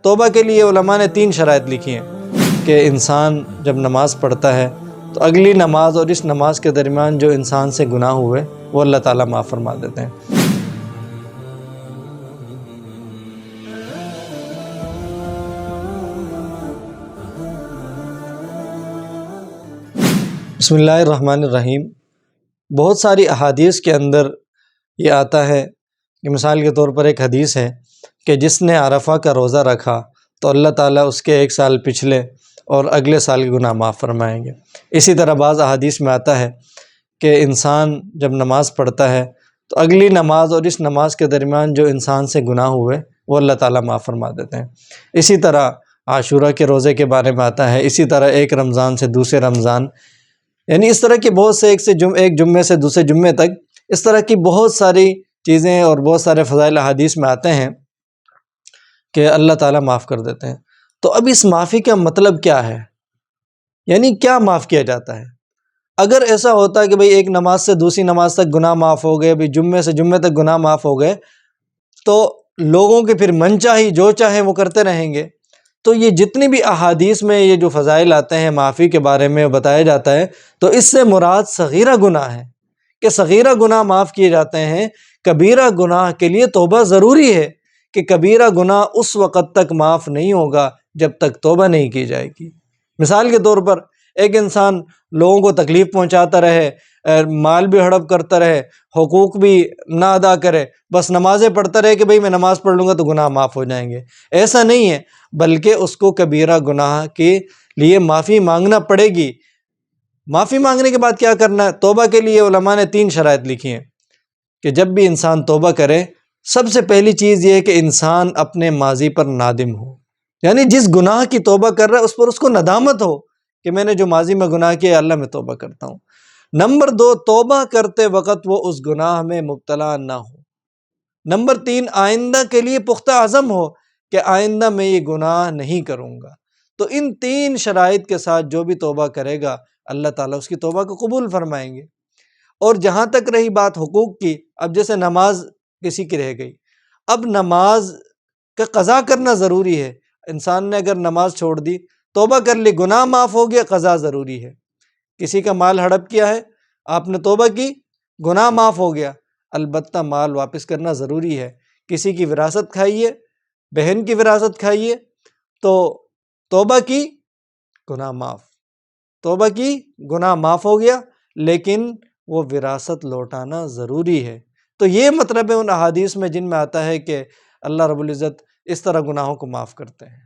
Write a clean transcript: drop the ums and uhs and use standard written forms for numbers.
توبہ کے لیے علماء نے 3 شرائط لکھی ہیں کہ انسان جب نماز پڑھتا ہے تو اگلی نماز اور اس نماز کے درمیان جو انسان سے گناہ ہوئے وہ اللہ تعالیٰ معاف فرما دیتے ہیں۔ بسم اللہ الرحمن الرحیم۔ بہت ساری احادیث کے اندر یہ آتا ہے کہ مثال کے طور پر ایک حدیث ہے کہ جس نے عرفہ کا روزہ رکھا تو اللہ تعالیٰ اس کے 1 سال پچھلے اور اگلے سال کے گناہ معاف فرمائیں گے۔ اسی طرح بعض احادیث میں آتا ہے کہ انسان جب نماز پڑھتا ہے تو اگلی نماز اور اس نماز کے درمیان جو انسان سے گناہ ہوئے وہ اللہ تعالیٰ معاف فرما دیتے ہیں۔ اسی طرح عاشورہ کے روزے کے بارے میں آتا ہے، اسی طرح ایک رمضان سے دوسرے رمضان، یعنی اس طرح کے بہت سے ایک جمعے سے دوسرے جمعے تک اس طرح کی بہت ساری چیزیں اور بہت سارے فضائل احادیث میں آتے ہیں کہ اللہ تعالیٰ معاف کر دیتے ہیں۔ تو اب اس معافی کا مطلب کیا ہے؟ یعنی کیا معاف کیا جاتا ہے؟ اگر ایسا ہوتا کہ بھئی ایک نماز سے دوسری نماز تک گناہ معاف ہو گئے، جمعے سے جمعے تک گناہ معاف ہو گئے، تو لوگوں کے پھر من چاہی جو چاہیں وہ کرتے رہیں گے۔ تو یہ جتنی بھی احادیث میں یہ جو فضائل آتے ہیں معافی کے بارے میں بتایا جاتا ہے، تو اس سے مراد صغیرہ گناہ ہے کہ صغیرہ گناہ معاف کیے جاتے ہیں۔ کبیرہ گناہ کے لیے توبہ ضروری ہے کہ کبیرہ گناہ اس وقت تک معاف نہیں ہوگا جب تک توبہ نہیں کی جائے گی۔ مثال کے طور پر ایک انسان لوگوں کو تکلیف پہنچاتا رہے، مال بھی ہڑپ کرتا رہے، حقوق بھی نہ ادا کرے، بس نمازیں پڑھتا رہے کہ بھئی میں نماز پڑھ لوں گا تو گناہ معاف ہو جائیں گے، ایسا نہیں ہے، بلکہ اس کو کبیرہ گناہ کے لیے معافی مانگنا پڑے گی۔ معافی مانگنے کے بعد کیا کرنا ہے؟ توبہ کے لیے علماء نے 3 شرائط لکھی ہیں کہ جب بھی انسان توبہ کرے، سب سے پہلی چیز یہ ہے کہ انسان اپنے ماضی پر نادم ہو، یعنی جس گناہ کی توبہ کر رہا ہے اس پر اس کو ندامت ہو کہ میں نے جو ماضی میں گناہ کیا اللہ میں توبہ کرتا ہوں۔ نمبر 2، توبہ کرتے وقت وہ اس گناہ میں مبتلا نہ ہو۔ نمبر 3، آئندہ کے لیے پختہ عزم ہو کہ آئندہ میں یہ گناہ نہیں کروں گا۔ تو ان 3 شرائط کے ساتھ جو بھی توبہ کرے گا اللہ تعالیٰ اس کی توبہ کو قبول فرمائیں گے۔ اور جہاں تک رہی بات حقوق کی، اب جیسے نماز کسی کی رہ گئی، اب نماز کا قضا کرنا ضروری ہے۔ انسان نے اگر نماز چھوڑ دی، توبہ کر لی، گناہ معاف ہو گیا، قضا ضروری ہے۔ کسی کا مال ہڑپ کیا ہے، آپ نے توبہ کی، گناہ معاف ہو گیا، البتہ مال واپس کرنا ضروری ہے۔ کسی کی وراثت کھائیے، بہن کی وراثت کھائیے، تو توبہ کی، گناہ معاف، توبہ کی، گناہ معاف ہو گیا، لیکن وہ وراثت لوٹانا ضروری ہے۔ تو یہ مطلب ہے ان احادیث میں جن میں آتا ہے کہ اللہ رب العزت اس طرح گناہوں کو معاف کرتے ہیں۔